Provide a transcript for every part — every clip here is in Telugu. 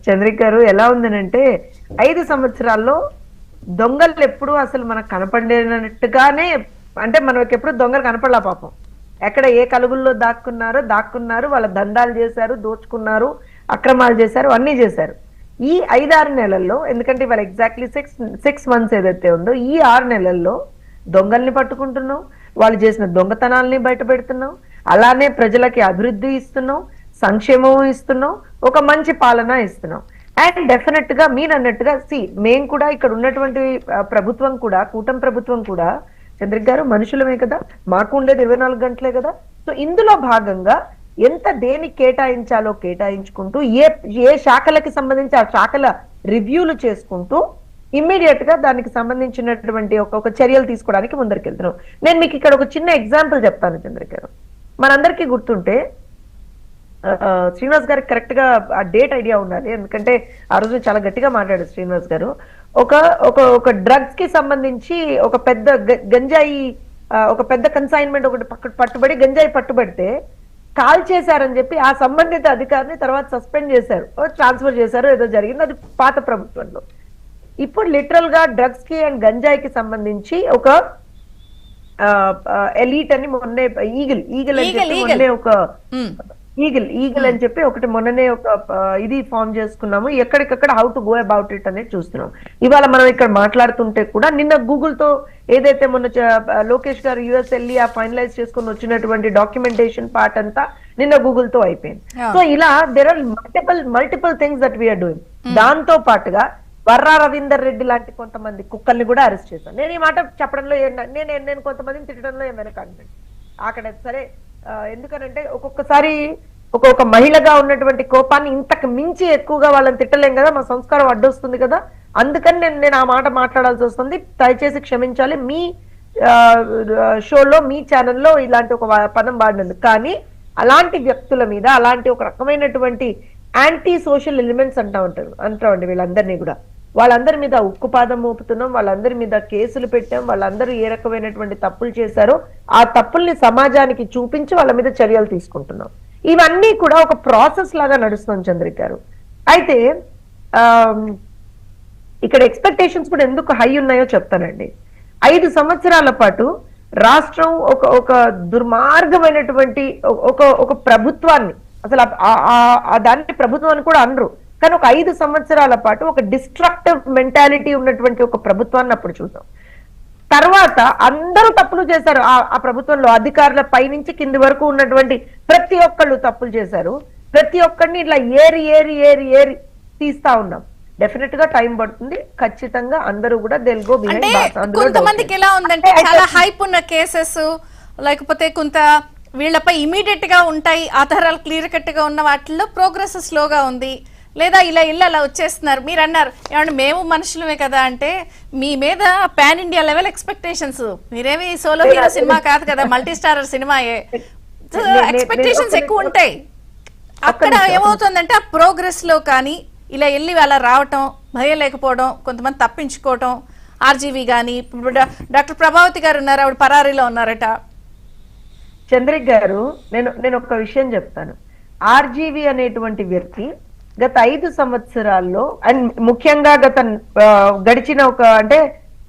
చంద్రిక గారు ఎలా ఉందనంటే 5 సంవత్సరాల్లో దొంగలు ఎప్పుడు అసలు మనకు కనపడినట్టుగానే, అంటే మనకి ఎప్పుడు దొంగలు కనపడలా పాపం. ఎక్కడ ఏ కలుగుల్లో దాక్కున్నారు, వాళ్ళ దందాలు చేశారు, దోచుకున్నారు, అక్రమాలు చేశారు, అన్ని చేశారు. ఈ 5-6 నెలల్లో, ఎందుకంటే ఇవాళ ఎగ్జాక్ట్లీ 6 మంత్స్ ఏదైతే ఉందో, ఈ 6 నెలల్లో దొంగల్ని పట్టుకుంటున్నాం, వాళ్ళు చేసిన దొంగతనాల్ని బయట పెడుతున్నాం, అలానే ప్రజలకి అభివృద్ధి ఇస్తున్నాం, సంక్షేమం ఇస్తున్నాం, ఒక మంచి పాలన ఇస్తున్నాం. అండ్ డెఫినెట్ గా మీరు అన్నట్టుగా మేము కూడా ఇక్కడ ఉన్నటువంటి ప్రభుత్వం కూడా, కూటమి ప్రభుత్వం కూడా చంద్రిక గారు మనుషులమే కదా, మాకు ఉండేది 24 గంటలే కదా. సో ఇందులో భాగంగా ఎంత దేనికి కేటాయించాలో కేటాయించుకుంటూ, ఏ శాఖలకి సంబంధించి ఆ శాఖల రివ్యూలు చేసుకుంటూ ఇమ్మీడియట్ గా దానికి సంబంధించినటువంటి ఒక చర్యలు తీసుకోవడానికి ముందరికెళ్తున్నాం. నేను మీకు ఇక్కడ ఒక చిన్న ఎగ్జాంపుల్ చెప్తాను చంద్రిక గారు. మనందరికీ గుర్తుంటే శ్రీనివాస్ గారికి కరెక్ట్ గా ఆ డేట్ ఐడియా ఉండాలి, ఎందుకంటే ఆ రోజు చాలా గట్టిగా మాట్లాడారు శ్రీనివాస్ గారు. ఒక డ్రగ్స్ కి సంబంధించి ఒక పెద్ద గంజాయి, ఒక పెద్ద కన్సైన్మెంట్ ఒకటి పట్టుబడి గంజాయి పట్టుబడితే కాల్ చేశారని చెప్పి ఆ సంబంధిత అధికారిని తర్వాత సస్పెండ్ చేశారు, ట్రాన్స్ఫర్ చేశారు, ఏదో జరిగింది. అది పాత ప్రభుత్వంలో. ఇప్పుడు లిటరల్ గా డ్రగ్స్ కి అండ్ గంజాయికి సంబంధించి ఒక ఎలీట్ అని మొన్నే ఈగిల్ అని చెప్పి మొన్నే ఒక ఈగిల్ అని చెప్పి ఒకటి మొన్ననే ఒక ఇది ఫామ్ చేసుకున్నాము. ఎక్కడికక్కడ how to go about it అనేది చూస్తున్నాం. ఇవాళ మనం ఇక్కడ మాట్లాడుతుంటే కూడా నిన్న గూగుల్ తో ఏదైతే మొన్న లోకేష్ గారు యుఎస్ వెళ్ళి ఆ ఫైనలైజ్ చేసుకుని వచ్చినటువంటి డాక్యుమెంటేషన్ పార్ట్ అంతా నిన్న గూగుల్ తో అయిపోయింది. సో ఇలా there are multiple things that we are doing. దాంతో పాటుగా వర్రా రవీందర్ రెడ్డి లాంటి కొంతమంది కుక్కల్ని కూడా అరెస్ట్ చేశాను. నేను ఈ మాట చెప్పడంలో నేను కొంతమందిని తిట్టడంలో ఏమైనా కాన్ఫిడెంట్ అక్కడ సరే. ఎందుకనంటే ఒక్కొక్కసారి ఒక మహిళగా ఉన్నటువంటి కోపాన్ని ఇంతకు మించి ఎక్కువగా వాళ్ళని తిట్టలేం కదా, మా సంస్కారం అడ్డొస్తుంది కదా. అందుకని నేను ఆ మాట మాట్లాడాల్సి వస్తుంది. దయచేసి క్షమించాలి. మీ షోలో, మీ ఛానల్లో ఇలాంటి ఒక పదం వాడినందుకు. కానీ అలాంటి వ్యక్తుల మీద, అలాంటి ఒక రకమైనటువంటి యాంటీ సోషల్ ఎలిమెంట్స్ అంటామండి వీళ్ళందరినీ కూడా. వాళ్ళందరి మీద ఉక్కుపాదం మోపుతున్నాం, వాళ్ళందరి మీద కేసులు పెట్టాం, వాళ్ళందరూ ఏ రకమైనటువంటి తప్పులు చేశారో ఆ తప్పుల్ని సమాజానికి చూపించి వాళ్ళ మీద చర్యలు తీసుకుంటున్నాం. ఇవన్నీ కూడా ఒక ప్రాసెస్ లాగా నడుస్తున్నాం చంద్రిక గారు. అయితే ఇక్కడ ఎక్స్పెక్టేషన్స్ కూడా ఎందుకు హై ఉన్నాయో చెప్తానండి. 5 సంవత్సరాల పాటు రాష్ట్రం ఒక దుర్మార్గమైనటువంటి ఒక ప్రభుత్వాన్ని, అసలు దాన్ని ప్రభుత్వం అని కూడా అనరు, కానీ ఒక 5 సంవత్సరాల పాటు ఒక డిస్ట్రక్టివ్ మెంటాలిటీ ఉన్నటువంటి ఒక ప్రభుత్వాన్ని అప్పుడు చూసాం. తర్వాత అందరూ తప్పులు చేశారు ఆ ప్రభుత్వంలో. అధికారుల పైనుంచి కింది వరకు ఉన్నటువంటి ప్రతి ఒక్కళ్ళు తప్పులు చేశారు. ప్రతి ఒక్కరిని ఇట్లా ఏరి ఏరి ఏరి ఏరి తీస్తా ఉన్నాం. డెఫినెట్ గా టైం పడుతుంది. ఖచ్చితంగా అందరూ కూడా తెలుగు. కొంతమందికి ఎలా ఉందంటే చాలా హైప్ ఉన్న కేసెస్, లేకపోతే కొంత వీళ్ళపై ఇమీడియట్ గా ఉంటాయి, ఆధారాలు క్లియర్ కట్ గా ఉన్న వాటిల్లో ప్రోగ్రెస్ స్లోగా ఉంది, లేదా ఇలా అలా వచ్చేస్తున్నారు. మీరు అన్నారు ఏమంటే మేము మనుషులమే కదా అంటే, మీ మీద పాన్ ఇండియా లెవెల్ ఎక్స్పెక్టేషన్స్. మీరేమి సోలో హీరో సినిమా కాదు కదా, మల్టీ స్టారర్ సినిమాయే. ఎక్స్పెక్టేషన్స్ ఎక్కువ ఉంటాయి. అక్కడ ఏమవుతుందంటే ఆ ప్రోగ్రెస్ లో కానీ ఇలా అలా రావటం, భయం లేకపోవడం, కొంతమంది తప్పించుకోవటం. ఆర్జీవి గాని, డాక్టర్ ప్రభావతి గారు ఉన్నారు, ఆవిడ పరారీలో ఉన్నారట. చంద్రిక్ గారు, నేను ఒక విషయం చెప్తాను. ఆర్జీవి అనేటువంటి వ్యక్తి గత 5 సంవత్సరాల్లో, అండ్ ముఖ్యంగా గడిచిన అంటే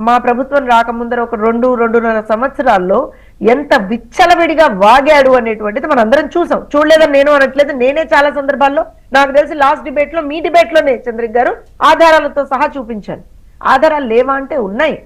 మా ప్రభుత్వం రాకముందర ఒక 2-2.5 సంవత్సరాల్లో ఎంత విచ్చలవిడిగా వాగాడు అనేటువంటిది మనం అందరం చూసాం. చూడలేదని నేను అనట్లేదు. నేనే చాలా సందర్భాల్లో, నాకు తెలిసి లాస్ట్ డిబేట్ లో, మీ డిబేట్ లోనే చంద్రిక్ గారు ఆధారాలతో సహా చూపించాను. ఆధారాలు లేవా అంటే ఉన్నాయి.